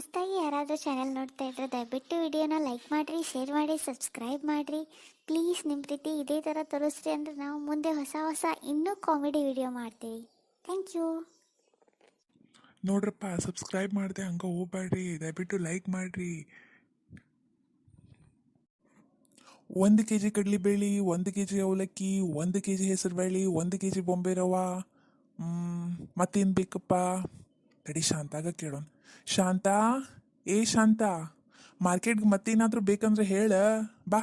ಹೊಸದಾಗಿ ಯಾರಾದರೂ ಚಾನೆಲ್ ನೋಡ್ತಾ ಇದ್ರೆ ದಯವಿಟ್ಟು ವಿಡಿಯೋನ ಲೈಕ್ ಮಾಡಿರಿ, ಶೇರ್ ಮಾಡಿ, ಸಬ್ಸ್ಕ್ರೈಬ್ ಮಾಡಿರಿ. ಪ್ಲೀಸ್ ನಿಮ್ಮ ಪ್ರೀತಿ ಇದೇ ಥರ ತೋರಿಸ್ರಿ ಅಂದರೆ ನಾವು ಮುಂದೆ ಹೊಸ ಹೊಸ ಇನ್ನೂ ಕಾಮಿಡಿ ವಿಡಿಯೋ ಮಾಡ್ತೀವಿ. Thank you. ನೋಡ್ರಪ್ಪ, ಸಬ್ಸ್ಕ್ರೈಬ್ ಮಾಡಿದೆ ಹಂಗೆ ಹೋಗ್ಬೇಡ್ರಿ, ದಯವಿಟ್ಟು ಲೈಕ್ ಮಾಡಿರಿ. 1 kg ಕಡಲೆಬೇಳೆ, 1 kg ಅವಲಕ್ಕಿ, 1 kg ಹೆಸರುಬೇಳೆ, 1 kg ಬೊಂಬೆ ರವ. ಮತ್ತೇನು ಬೇಕಪ್ಪ? ತಡಿ ಶಾಂತಾಗ ಕೇಳೋಣ. ಶಾಂತ, ಏ ಶಾಂತ, ಮಾರ್ಕೆಟ್ಗೆ ಮತ್ತೇನಾದರೂ ಬೇಕಂದ್ರೆ ಹೇಳ ಬಾ.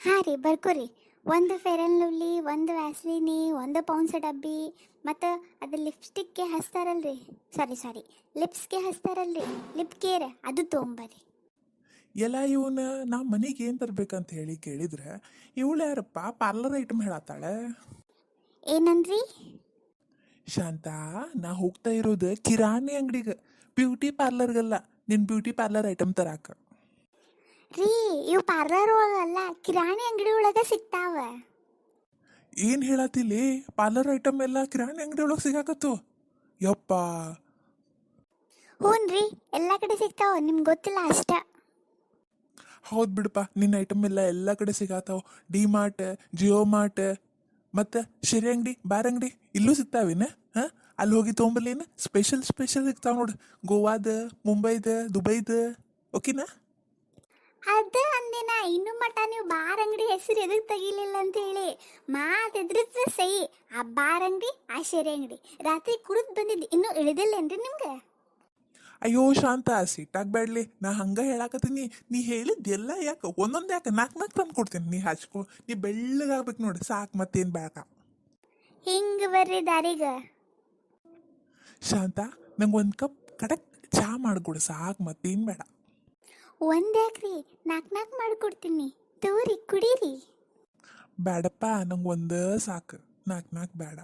ಹಾಂ ರೀ, ಬರ್ಕೋರಿ. ಒಂದು ಫೇರ್ ಆ್ಯಂಡ್ ಲವ್ಲಿ, ಒಂದು ವ್ಯಾಸ್ಲಿನಿ, ಒಂದು ಪೌನ್ಸ್ ಡಬ್ಬಿ, ಮತ್ತು ಅದು ಲಿಪ್ಸ್ಟಿಕ್ಗೆ ಹಚ್ತಾರಲ್ರಿ, ಸಾರಿ ಲಿಪ್ಸ್ಗೆ ಹಚ್ತಾರಲ್ರಿ, ಲಿಪ್ ಕೇರ್, ಅದು ತೊಗೊಂಬರ್ರಿ. ಎಲ್ಲ ಇವನ ನಾ ಮನೆಗೆ ಏನು ತರ್ಬೇಕಂತ ಹೇಳಿ ಕೇಳಿದ್ರೆ ಇವಳು ಯಾರಪ್ಪ ಪಾರ್ಲರ್ ಐಟಮ್ ಹೇಳತ್ತಾಳೆ. ಏನಂದ್ರಿ? ಶಾಂತ, ನಾ ಹೋಗ್ತಾ ಇರೋದು ಕಿರಾಣಿ ಅಂಗಡಿಗೆ, ಬ್ಯೂಟಿ ಪಾರ್ಲರ್ಗಲ್ಲ, ನಿನ್ನ ಬ್ಯೂಟಿ ಪಾರ್ಲರ್ ಐಟಮ್ ತರಾಕ. ರೀ, ಇವು ಪಾರ್ಲರ್ ಒಳಗಲ್ಲ, ಕಿರಾಣಿ ಅಂಗಡಿ ಒಳಗೆ ಸಿಗ್ತಾವ. ಏನು ಹೇಳತ್ತಿಲ್ಲಿ? ಪಾರ್ಲರ್ ಐಟಮ್ ಎಲ್ಲ ಕಿರಾಣಿ ಅಂಗಡಿ ಒಳಗೆ ಸಿಗಾಕತ್ತು? ಯಪ್ಪ, ಹ್ಞೂ ರೀ, ಎಲ್ಲ ಕಡೆ ಸಿಗ್ತಾವ, ನಿಮ್ಗೆ ಗೊತ್ತಿಲ್ಲ ಅಷ್ಟ. ಹೌದು ಬಿಡಪ್ಪ, ನಿನ್ನ ಐಟಮ್ ಎಲ್ಲ ಕಡೆ ಸಿಗಾತಾವ. ಡಿ ಮಾರ್ಟ್, ಜಿಯೋ ಮಾರ್ಟ್, ಮತ್ತು ಶಿರೆ ಅಂಗಡಿ, ಬಾರ್ ಅಂಗಡಿ ಇಲ್ಲೂ ಸಿಗ್ತಾವೇನ? ಹಾಂ, ಅಲ್ಲಿ ಹೋಗಿ ತೊಗೊಂಬಲ್ಲೇನು? ಸ್ಪೆಷಲ್ ಸಿಗ್ತಾವ ನೋಡು, ಗೋವಾದ, ಮುಂಬೈದ, ದುಬೈದ. ಓಕೆನಾ? ಅದ ಅಂದಿನ ಇನ್ನು ಮಟ ನೀವು ಬಾರ್ ಅಂಗಡಿ ಹೆಸರು ಎದಕ್ಕೆ ತೆಗಿಲಿಲ್ಲ ಅಂತ ಹೇಳಿ ಮಾತಿದ್ರೆ ಸೈ. ಆ ಬಾರ್ ಅಂಗಡಿ, ಆ ಶೆರೆ ಅಂಗಡಿ ರಾತ್ರಿ ಕುಡಿದು ಬಂದಿದ್ದು ಇನ್ನೂ ಇಳಿದಿಲ್ಲೇನ್ರಿ ನಿಮ್ಗೆ? ಅಯ್ಯೋ ಶಾಂತ, ಸಿಟ್ಟಾಗ್ಬೇಡ್ಲಿ, ನಾ ಹಂಗೆ ಹೇಳಾಕತ್ತೀನಿ. ನೀ ಹೇಳಿದ್ದೆಲ್ಲ ಯಾಕೆ ಒಂದೊಂದು ಯಾಕೆ ನಾಲ್ಕು ತಂದು ಕೊಡ್ತೀನಿ, ನೀ ಹಚ್ಕೊ. ನೀ ಬೆಳ್ಳಗಾಗ್ಬೇಕು ನೋಡಿ, ಸಾಕು, ಮತ್ತೇನು ಬೇಡ. ಹಿಂಗೆ ಬರ್ರಿ ದಾರಿಗ. ಶಾಂತ, ನಂಗೆ ಒಂದು ಕಪ್ ಕಡಕ್ ಚಹಾ ಮಾಡಿಕೊಡು, ಸಾಕು, ಮತ್ತೇನು ಬೇಡ. ಒಂದ್ಯಾಕ್ರಿ, ನಾಲ್ಕು ಮಾಡಿಕೊಡ್ತೀನಿ, ತೋರಿ ಕುಡೀರಿ. ಬೇಡಪ್ಪ, ನಂಗೆ ಒಂದು ಸಾಕು, ನಾಲ್ಕು ಬೇಡ.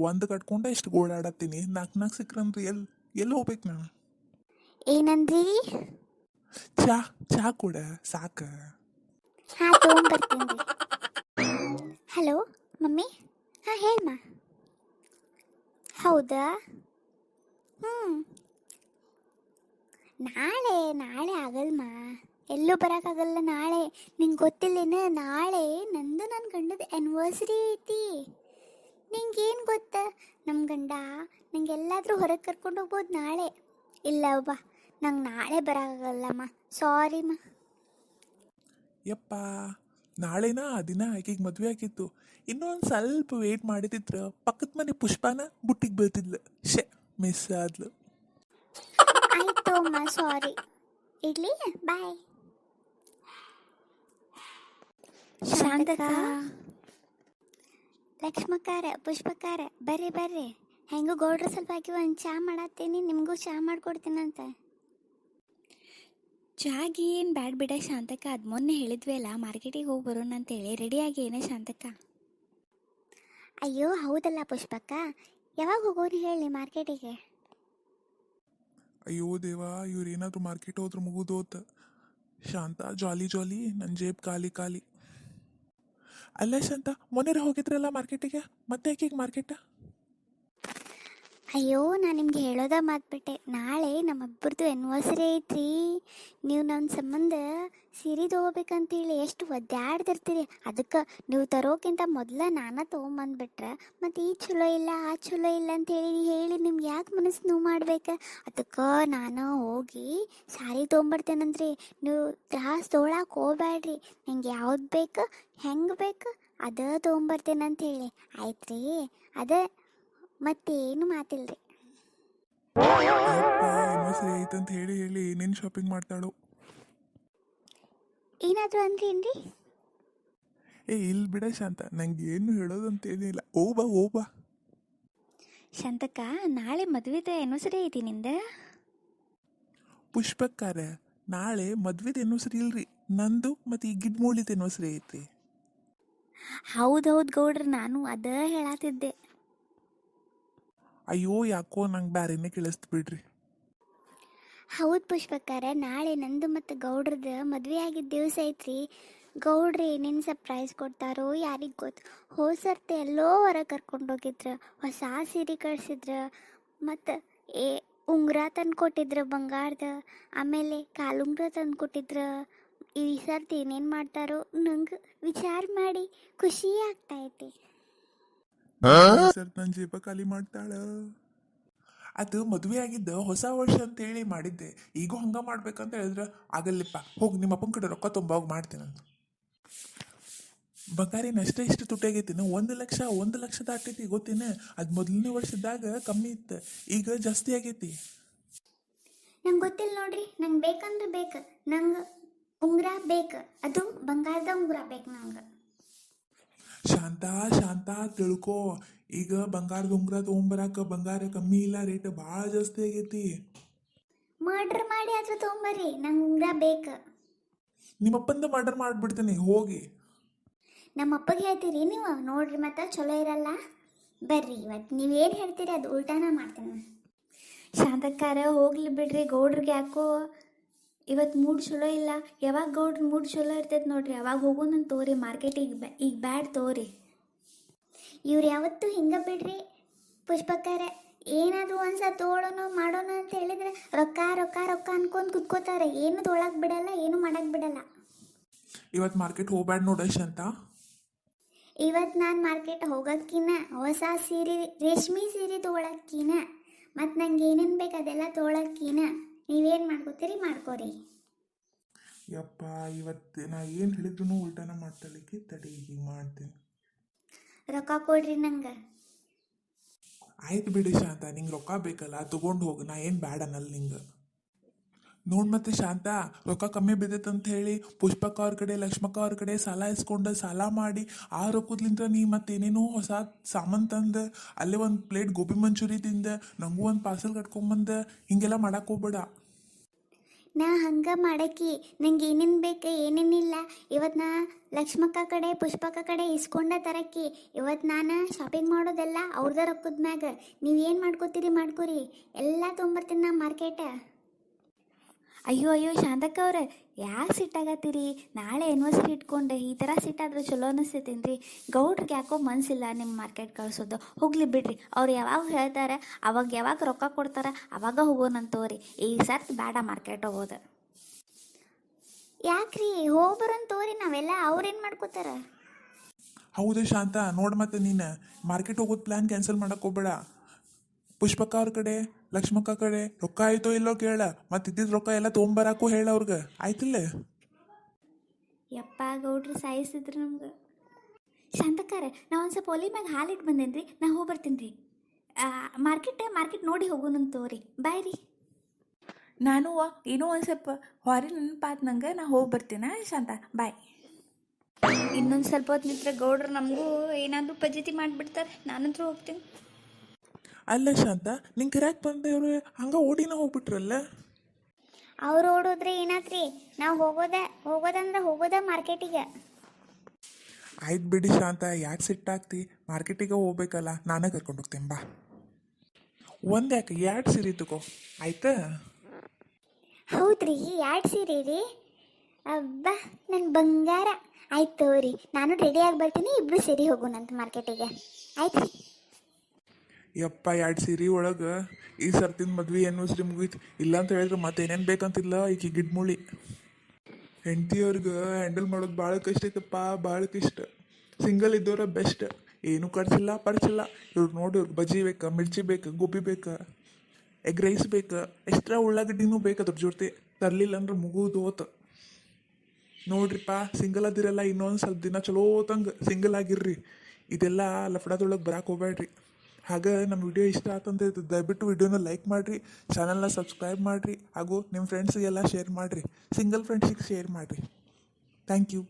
ಒಂದು ಕಟ್ಕೊಂಡೆ ಇಷ್ಟು ಓಡಾಡತ್ತೀನಿ, ನಾಲ್ಕು ಸಿಕ್ಕ್ರಂದ್ರೆ ಎಲ್ಲಿ ಹೋಗ್ಬೇಕು ನಾನು? ಏನಂದ್ರಿ? ಚಹಾ ಕೂಡ ಸಾಕು. ಹಾಂ, ತೊಗೊಂಬರ್ತೀನಿ ರೀ. Hello mummy. ಹಾಂ, ಹೇಳಮ್ಮ. ಹೌದಾ? ನಾಳೆ ಆಗಲ್ಮ, ಎಲ್ಲೂ ಬರೋಕ್ಕಾಗಲ್ಲ ನಾಳೆ. ನಿಂಗೆ ಗೊತ್ತಿಲ್ಲೇನ, ನಾಳೆ ನಂದು ನನ್ನ ಗಂಡದ ಆ್ಯನಿವರ್ಸರಿ ಐತಿ. ನಿಂಗೇನು ಗೊತ್ತಾ, ನಮ್ಮ ಗಂಡ ನಂಗೆ ಎಲ್ಲಾದರೂ ಹೊರಗೆ ಕರ್ಕೊಂಡು ಹೋಗ್ಬೋದು ನಾಳೆ. ಇಲ್ಲ ಬಾ, ನಂಗೆ ನಾಳೆ ಬರೋಕ್ಕಾಗಲ್ಲಮ್ಮ, ಸಾರಿಮ್ಮ. ಯಪ್ಪ, ನಾಳೆನಾ ದಿನ ಆಕೆಗೆ ಮದುವೆ ಆಗಿತ್ತು. ಇನ್ನೊಂದು ಸ್ವಲ್ಪ ವೇಟ್ ಮಾಡಿದಿದ್ರೆ ಪಕ್ಕದ ಮನೆ ಪುಷ್ಪಾನ ಬುಟ್ಟಿಗೆ ಬೀಳ್ತಿದ್ಲು. ಮಿಸ್ ಆದ್ಲು. ಆಯಿತು ಅಮ್ಮ, ಸಾರಿ. ಇಡ್ಲಿ, ಬಾಯ್. ಶಾಂತಕ, ಲಕ್ಷ್ಮಕಾರ, ಪುಷ್ಪಕಾರ, ಬರ್ರಿ. ಹೆಂಗೂ ಗೌಡ್ರ ಸ್ವಲ್ಪ ಹಾಕಿ ಒಂದು ಚಹಾ ಮಾಡತ್ತೀನಿ, ನಿಮಗೂ ಚಹಾ ಮಾಡಿಕೊಡ್ತೀನಂತ. ಚಾಗಿ ಏನು ಬ್ಯಾಡ್ ಬಿಡ ಶಾಂತಕ್ಕ, ಅದು ಮೊನ್ನೆ ಹೇಳಿದ್ವಿ ಅಲ್ಲ ಮಾರ್ಕೆಟಿಗೆ ಹೋಗಿ ಬರೋಣ ಅಂತೇಳಿ. ರೆಡಿಯಾಗಿ ಏನೇ ಶಾಂತಕ್ಕ? ಅಯ್ಯೋ ಹೌದಲ್ಲ ಪುಷ್ಪಕ್ಕ, ಯಾವಾಗ ಹೋಗೋರು ಹೇಳಿ ಮಾರ್ಕೆಟಿಗೆ? ಅಯ್ಯೋ ದೇವಾ, ಇವ್ರು ಏನಾದರೂ ಮಾರ್ಕೆಟ್ ಹೋದ್ರೆ ಮುಗಿದೋತ. ಶಾಂತ, ಜಾಲಿ ನನ್ನ ಜೇಬ್ ಖಾಲಿ. ಅಲ್ಲ ಶಾಂತ, ಮೊನ್ನೆ ಹೋಗಿದ್ರಲ್ಲ ಮಾರ್ಕೆಟಿಗೆ, ಮತ್ತೆ ಯಾಕೆ ಮಾರ್ಕೆಟ? ಅಯ್ಯೋ, ನಾನು ನಿಮ್ಗೆ ಹೇಳೋದ ಮಾತ್ಬಿಟ್ಟೆ. ನಾಳೆ ನಮ್ಮಬ್ಬರದು ಆ್ಯನಿವರ್ಸರಿ ಐತ್ರಿ. ನೀವು ನನ್ನ ಸಂಬಂಧ ಸೀರೆ ತೊಗೋಬೇಕಂತೇಳಿ ಎಷ್ಟು ಒದ್ದಾಡ್ತಿರ್ತೀರಿ. ಅದಕ್ಕೆ ನೀವು ತರೋಕ್ಕಿಂತ ಮೊದಲ ನಾನು ತೊಗೊಂಬಂದ್ಬಿಟ್ರೆ ಮತ್ತು ಈ ಚಲೋ ಇಲ್ಲ ಆ ಚಲೋ ಇಲ್ಲ ಅಂತೇಳಿ ಹೇಳಿ ನಿಮ್ಗೆ ಯಾಕೆ ಮನಸ್ಸು ನೋವು ಮಾಡ್ಬೇಕು? ಅದಕ್ಕೆ ನಾನು ಹೋಗಿ ಸಾರಿ ತೊಗೊಂಬರ್ತೇನಂದ್ರಿ. ನೀವು ತ್ರಾಸು ತೊಗೊಳಕ್ಕೆ ಹೋಗ್ಬೇಡ್ರಿ. ನಂಗೆ ಯಾವ್ದು ಬೇಕು, ಹೆಂಗೆ ಬೇಕು ಅದೇ ತೊಗೊಂಬರ್ತೇನಂತೇಳಿ, ಆಯ್ತು ರೀ? ಅದೇ, ಮತ್ತೇನು ಮಾತಿಲ್ರಿ. ಆನಿವರ್ಸರಿ ಐತಂತ ಹೇಳಿ ಏನೇನು ಶಾಪಿಂಗ್ ಮಾಡ್ತಾಳು? ಏನಾದರೂ ಅಂದ್ರೇನ್ರಿ? ಇಲ್ಲಿ ಬಿಡ ಶಾಂತ, ನಂಗೆ ಏನು ಹೇಳೋದಂತ ಏನಿಲ್ಲ. ಓಬಾ. ಶಾಂತಕ್ಕ, ನಾಳೆ ಮದುವೆದ ಆ್ಯನಿವರ್ಸರಿ ಐತಿ ನಿಂದ? ಪುಷ್ಪಕ್ಕಾರ, ನಾಳೆ ಮದ್ವೆದ ಆ್ಯನಿವರ್ಸರಿ ಇಲ್ರಿ, ನಂದು ಮತ್ತು ಈ ಗಿಡ್ಮೂಳಿದ ಆ್ಯನಿವರ್ಸರಿ ಐತಿ. ಹೌದು ಗೌಡ್ರ, ನಾನು ಅದ ಹೇಳತ್ತಿದ್ದೆ. ಅಯ್ಯೋ ಯಾಕೋ ನಂಗೆ ಬ್ಯಾರೇನೆ ಕೇಳಿಸ್ತು ಬಿಡ್ರಿ. ಹೌದು ಪುಷ್ಪಕ್ಕಾರ, ನಾಳೆ ನಂದು ಮತ್ತು ಗೌಡ್ರದ್ದು ಮದುವೆ ಆಗಿದ್ದ ದಿವಸ ಐತ್ರಿ. ಗೌಡ್ರು ಏನೇನು ಸರ್ಪ್ರೈಸ್ ಕೊಡ್ತಾರೋ ಯಾರಿಗೆ ಗೊತ್ತು. ಹೋದ ಸರ್ತಿ ಎಲ್ಲೋ ಹೊರಗೆ ಕರ್ಕೊಂಡೋಗಿದ್ರು, ಹೊಸ ಸೀರೆ ಕಳಿಸಿದ್ರು, ಮತ್ತು ಉಂಗುರ ತಂದು ಕೊಟ್ಟಿದ್ರು ಬಂಗಾರದ, ಆಮೇಲೆ ಕಾಲುಂಗುರ ತಂದು ಕೊಟ್ಟಿದ್ರು. ಈ ಸರ್ತಿ ಏನೇನು ಮಾಡ್ತಾರೋ ನಂಗೆ ವಿಚಾರ ಮಾಡಿ ಖುಷಿ ಆಗ್ತೈತಿ. ಸರ್ ನನ್ನ ಜೇಬ ಖಾಲಿ ಮಾಡ್ತಾಳ. ಅದು ಮದುವೆ ಆಗಿದ್ದ ಹೊಸ ವರ್ಷ ಅಂತ ಹೇಳಿ ಮಾಡಿದ್ದೆ. ಈಗೂ ಹಂಗ ಮಾಡ್ಬೇಕಂತ ಹೇಳಿದ್ರೆ ಆಗಲ್ಲಿಪ್ಪ, ಹೋಗಿ ನಿಮ್ಮ ಅಪ್ಪನ ಕಡೆ ರೊಕ್ಕ ಹೋಗಿ ಮಾಡ್ತೀನಂತ. ಬಂಗಾರಿನ ಅಷ್ಟೇ ಇಷ್ಟು ತುಟ್ಟಾಗೈತಿನ, 1 ಲಕ್ಷ ದಾಟೈತಿ ಗೊತ್ತೇನ. ಅದು ಮೊದಲನೇ ವರ್ಷದಾಗ ಕಮ್ಮಿ ಇತ್ತು, ಈಗ ಜಾಸ್ತಿ ಆಗೈತಿ. ನಂಗೆ ಗೊತ್ತಿಲ್ಲ ನೋಡ್ರಿ, ನಂಗೆ ಬೇಕಂದ್ರೆ ಬೇಕು. ನಂಗೆ ಉಂಗುರ ಬೇಕು, ಅದು ಬಂಗಾರದ ಉಂಗುರ ಬೇಕು ನಂಗೆ. ಶಾಂತ ತಿಳ್ಕೊ, ಈಗ ಬಂಗಾರದ ಉಂಗುರ ತೊಗೊಂಬರಾಕ ಬಂಗಾರ ಕಮ್ಮಿ ಇಲ್ಲ, ರೇಟ್ ಭಾಳ ಜಾಸ್ತಿ ಆಗೈತಿ. ಮರ್ಡ್ರ್ ಮಾಡಿ ಆದ್ರೂ ತೊಗೊಂಬರ್ರಿ, ನಂಗೆ ಉಂಗುರ ಬೇಕು. ನಿಮ್ಮಪ್ಪಂದ ಮರ್ಡರ್ ಮಾಡಿಬಿಡ್ತೀನಿ ಹೋಗಿ. ನಮ್ಮ ಅಪ್ಪಗೆ ಹೇಳ್ತೀರಿ ನೀವು? ನೋಡ್ರಿ ಮತ್ತೆ ಚಲೋ ಇರಲ್ಲ. ಬರ್ರಿ ಇವತ್ತು ನೀವೇನು ಹೇಳ್ತೀರಿ ಅದು ಉಲ್ಟಾನ ಮಾಡ್ತೀನಿ. ಶಾಂತಕ್ಕಾರ ಹೋಗ್ಲಿ ಬಿಡ್ರಿ, ಗೌಡ್ರಿಗೆ ಯಾಕೋ ಇವತ್ತು ಮೂಡ್ ಚಲೋ ಇಲ್ಲ. ಯಾವಾಗ ಗೌಡ್ರ ಮೂಡ್ ಚಲೋ ಇರ್ತೈತೆ ನೋಡ್ರಿ ಅವಾಗ ಹೋಗೋಣಂತ ತೋರಿ ಮಾರ್ಕೆಟಿಗೆ. ಈಗ ಬ್ಯಾಡ್ ತೋರಿ. ಇವ್ರು ಯಾವತ್ತೂ ಹಿಂಗೆ ಬಿಡ್ರಿ. ಪುಷ್ಪಕ್ಕಾರ ಏನಾದರೂ ಒಂದ್ಸಲ ತೊಗೊಳೋಣ ಮಾಡೋಣ ಅಂತ ಹೇಳಿದ್ರೆ ರೊಕ್ಕ ರೊಕ್ಕ ರೊಕ್ಕ ಅನ್ಕೊಂಡು ಕುತ್ಕೋತಾರೆ. ಏನು ತೊಗೊಳಕ್ಕೆ ಬಿಡಲ್ಲ, ಏನು ಮಾಡಕ್ಕೆ ಬಿಡಲ್ಲ. ಇವತ್ತು ಮಾರ್ಕೆಟ್ ಹೋಗ್ಬ್ಯಾಡ ನೋಡ ಶಾಂತ. ಇವತ್ತು ನಾನು ಮಾರ್ಕೆಟ್ ಹೋಗೋಕ್ಕಿನ್ನ ಹೊಸ ಸೀರೆ, ರೇಷ್ಮೆ ಸೀರೆ ತೊಗೊಳಕ್ಕಿನ ಮತ್ತು ನಂಗೆ ಏನೇನು ಬೇಕು ಅದೆಲ್ಲ ತೊಗೊಳಕ್ಕಿನ ನೀವೇನು ಮಾಡ್ಕೋತೀರಿ ಮಾಡ್ಕೋರಿ. ಯಪ್ಪ ಇವತ್ತು ನಾ ಏನು ಹೇಳಿದ್ರು ಉಲ್ಟಾನ ಮಾಡ್ತಲಿಕ್ಕೆ, ತಡಿ ಈಗ ಮಾಡ್ತೀನಿ. ರೊಕ್ಕ ಕೊಡ್ರಿ ನಂಗೆ. ಆಯ್ತು ಬಿಡಿ ಶಾಂತ, ನಿಂಗೆ ರೊಕ್ಕ ಬೇಕಲ್ಲ ತಗೊಂಡು ಹೋಗು, ನಾ ಏನು ಬ್ಯಾಡ ಅನ್ನಲ್ಲ ನಿಂಗೆ. ನೋಡ್ ಮತ್ತೆ ಶಾಂತ, ರೊಕ್ಕ ಕಮ್ಮಿ ಬಿದ್ದೈತಂತ ಹೇಳಿ ಪುಷ್ಪಕ್ಕ ಅವ್ರ ಕಡೆ ಲಕ್ಷ್ಮಕ್ಕ ಅವ್ರ ಕಡೆ ಸಾಲ ಇಸ್ಕೊಂಡು ಸಾಲ ಮಾಡಿ ಆ ರೊಕ್ಕದ್ಲಿಂದ ನೀ ಮತ್ತೇನೇನೋ ಹೊಸ ಸಾಮಾನು ತಂದು ಅಲ್ಲೇ ಒಂದು ಪ್ಲೇಟ್ ಗೋಬಿ ಮಂಚೂರಿ ತಿಂದ, ನನಗೂ ಒಂದು ಪಾರ್ಸಲ್ ಕಟ್ಕೊಂಬಂದ, ಹಿಂಗೆಲ್ಲ ಮಾಡಕ್ಕೆ ಹೋಗ್ಬೇಡ. ನಾ ಹಂಗೆ ಮಾಡಕ್ಕಿ, ನಂಗೆ ಏನೇನು ಬೇಕು ಏನೇನಿಲ್ಲ ಇವತ್ತು ನಾ ಲಕ್ಷ್ಮಕ್ಕ ಕಡೆ ಪುಷ್ಪಕ್ಕ ಕಡೆ ಇಸ್ಕೊಂಡ ತರಕ್ಕಿ. ಇವತ್ತು ನಾನು ಶಾಪಿಂಗ್ ಮಾಡೋದೆಲ್ಲ ಅವ್ರದ ರೊಕ್ಕದ ಮ್ಯಾಗ. ನೀವೇನು ಮಾಡ್ಕೋತೀರಿ ಮಾಡ್ಕೋರಿ, ಎಲ್ಲ ತೊಗೊಂಬರ್ತೀನಿ ನಾ ಮಾರ್ಕೆಟ. ಅಯ್ಯೋ ಶಾಂತಕ್ಕ ಅವ್ರೆ, ಯಾಕೆ ಸಿಟ್ಟಾಗತ್ತೀರಿ? ನಾಳೆ ಆ್ಯನಿವರ್ಸರಿ ಇಟ್ಕೊಂಡೆ ಈ ಥರ ಸಿಟ್ಟಾದ್ರೆ ಚಲೋ ಅನಿಸ್ತೈತೇನು ರೀ? ಗೌಡ್ರಿಗೆ ಯಾಕೋ ಮನಸ್ಸಿಲ್ಲ ನಿಮ್ಮ ಮಾರ್ಕೆಟ್ ಕಳಿಸೋದು. ಹೋಗ್ಲಿ ಬಿಡ್ರಿ, ಅವ್ರು ಯಾವಾಗ ಹೇಳ್ತಾರೆ ಅವಾಗ ಯಾವಾಗ ರೊಕ್ಕ ಕೊಡ್ತಾರೆ ಅವಾಗ ಹೋಗೋಣಂತವ್ರಿ. ಈ ಸರ್ತಿ ಬೇಡ ಮಾರ್ಕೆಟ್ ಹೋಗೋದು. ಯಾಕ್ರಿ ಹೋಗ್ಬರಂತ ತೋರಿ, ನಾವೆಲ್ಲ ಅವ್ರೇನು ಮಾಡ್ಕೋತಾರ? ಹೌದು ಶಾಂತ, ನೋಡು ಮತ್ತೆ ನೀನು ಮಾರ್ಕೆಟ್ ಹೋಗೋದು ಪ್ಲ್ಯಾನ್ ಕ್ಯಾನ್ಸಲ್ ಮಾಡಕ್ಕೆ ಹೋಗ್ಬೇಡ. ಪುಷ್ಪಕ್ಕ ಅವ್ರ ಕಡೆ ಲಕ್ಷ್ಮಕ್ಕ ಕಡೆ ರೊಕ್ಕ ಆಯ್ತೋ ಇಲ್ಲೋ ಕೇಳ, ಮತ್ತು ಇದ್ದಿದ್ದು ರೊಕ್ಕ ಎಲ್ಲ ತೊಗೊಂಬರಾಕು ಹೇಳ ಅವ್ರಿಗೆ, ಆಯ್ತಿಲ್ಲ? ಯಪ್ಪ ಗೌಡ್ರು ಸಾಯಿಸಿದ್ರು ನಮ್ಗೆ. ಶಾಂತಕ್ಕಾರ ನಾ ಒಂದು ಸ್ವಲ್ಪ ಒಲಿ ಮ್ಯಾಗ ಹಾಲಿಟ್ಟು ಬಂದೇನಿ ರೀ, ನಾ ಹೋಗಿ ಬರ್ತೀನಿ ರೀ. ಮಾರ್ಕೆಟ್ ನೋಡಿ ಹೋಗೋಣಂತ ತೋರಿ. ಬಾಯ್ ರೀ. ನಾನು ಏನೋ ಒಂದು ಸ್ವಲ್ಪ ಹೊರಿ ನೆನಪಾತ್ ನಂಗೆ, ನಾ ಹೋಗಿ ಬರ್ತೀನ ಶಾಂತ. ಬಾಯ್. ಇನ್ನೊಂದು ಸ್ವಲ್ಪ ಹೊತ್ತು ನಿಂತ್ರೆ ಗೌಡ್ರು ನಮಗೂ ಏನಾದರೂ ಪದ್ಧತಿ ಮಾಡಿಬಿಡ್ತಾರೆ. ನಾನಂತೂ ಹೋಗ್ತೀನಿ. ಅಲ್ಲ ಶಾಂತ, ನಿಂಗೆ ಕರ್ಯಾಕೆ ಬಂದವ್ರು ಹಂಗೆ ಓಡಿನ ಹೋಗ್ಬಿಟ್ರಲ್ಲ. ಅವ್ರು ಓಡೋದ್ರೆ ಏನಾತ್ರಿ, ನಾವು ಹೋಗೋದಂದ್ರೆ ಹೋಗೋದ ಮಾರ್ಕೆಟಿಗೆ. ಆಯ್ತು ಬಿಡಿ ಶಾಂತ, ಯಾಕೆ ಸಿಟ್ಟಾಗ್ತಿ? ಮಾರ್ಕೆಟಿಗೆ ಹೋಗ್ಬೇಕಲ್ಲ, ನಾನೇ ಕರ್ಕೊಂಡು ಹೋಗ್ತೀನಿ ಬಾ. ಒಂದು ಯಾಕೆ 2 ಸೀರೆ ತಗೋ ಆಯ್ತಾ? ಹೌದ್ರಿ, 2 ಸೀರೆ ರೀ? ಅಬ್ಬಾ ನನ್ನ ಬಂಗಾರ. ಆಯ್ತು ತಗೋರಿ, ನಾನು ರೆಡಿಯಾಗಿ ಬರ್ತೀನಿ, ಇಬ್ಬರು ಸೇರಿ ಹೋಗೋಣಂತ ಮಾರ್ಕೆಟಿಗೆ. ಆಯ್ತು ರೀ. ಯಪ್ಪ 2 ಸೀರೆ ಒಳಗೆ ಈ ಸರ್ತಿನ ಮದ್ವೆ ಆ್ಯನಿವರ್ಸರಿ ಮುಗೀತು. ಇಲ್ಲಾಂತ ಹೇಳಿದ್ರೆ ಮತ್ತೆ ಏನೇನು ಬೇಕಂತಿಲ್ಲ ಈಕಿ ಗಿಡ್ಮುಳಿ. ಹೆಂಡತಿಯವ್ರಿಗೆ ಹ್ಯಾಂಡಲ್ ಮಾಡೋದು ಭಾಳ ಕಷ್ಟ ಐತಪ್ಪ, ಭಾಳ ಕಷ್ಟ. ಸಿಂಗಲ್ ಇದ್ದವ್ರ ಬೆಸ್ಟ್, ಏನೂ ಖರ್ಚಿಲ್ಲ ಪರ್ಚಿಲ್ಲ. ಇವ್ರಿಗೆ ನೋಡಿ, ಇವ್ರಿಗೆ ಬಜ್ಜಿ ಬೇಕು, ಮಿರ್ಚಿ ಬೇಕು, ಗೋಬಿ ಬೇಕು, ಎಗ್ ರೈಸ್ ಬೇಕು, ಎಕ್ಸ್ಟ್ರಾ ಉಳ್ಳಾಗಡ್ಡಿನೂ ಬೇಕು ಅದ್ರ ಜೊತೆ. ತರಲಿಲ್ಲ ಅಂದ್ರೆ ಮುಗುದು ಹೋತು. ನೋಡ್ರಿಪ್ಪ, ಸಿಂಗಲ್ ಅದಿರಲ್ಲ, ಇನ್ನೊಂದು ಸ್ವಲ್ಪ ದಿನ ಚಲೋ ತಂಗೆ ಸಿಂಗಲ್ ಆಗಿರ್ರಿ. ಇದೆಲ್ಲ ಲಫಡದೊಳಗೆ ಬರಕ್ಕೆ ಹೋಗ್ಬೇಡ್ರಿ. ಹಾಗೆ ನಮ್ಮ ವಿಡಿಯೋ ಇಷ್ಟ ಆತಂದ್ರೆ ದಯವಿಟ್ಟು ವಿಡಿಯೋನ ಲೈಕ್ ಮಾಡಿರಿ, ಚಾನಲ್ನ ಸಬ್ಸ್ಕ್ರೈಬ್ ಮಾಡಿರಿ, ಹಾಗೂ ನಿಮ್ಮ ಫ್ರೆಂಡ್ಸಿಗೆಲ್ಲ ಶೇರ್ ಮಾಡಿರಿ, ಸಿಂಗಲ್ ಫ್ರೆಂಡ್ಸಿಗೆ ಶೇರ್ ಮಾಡಿರಿ. Thank you.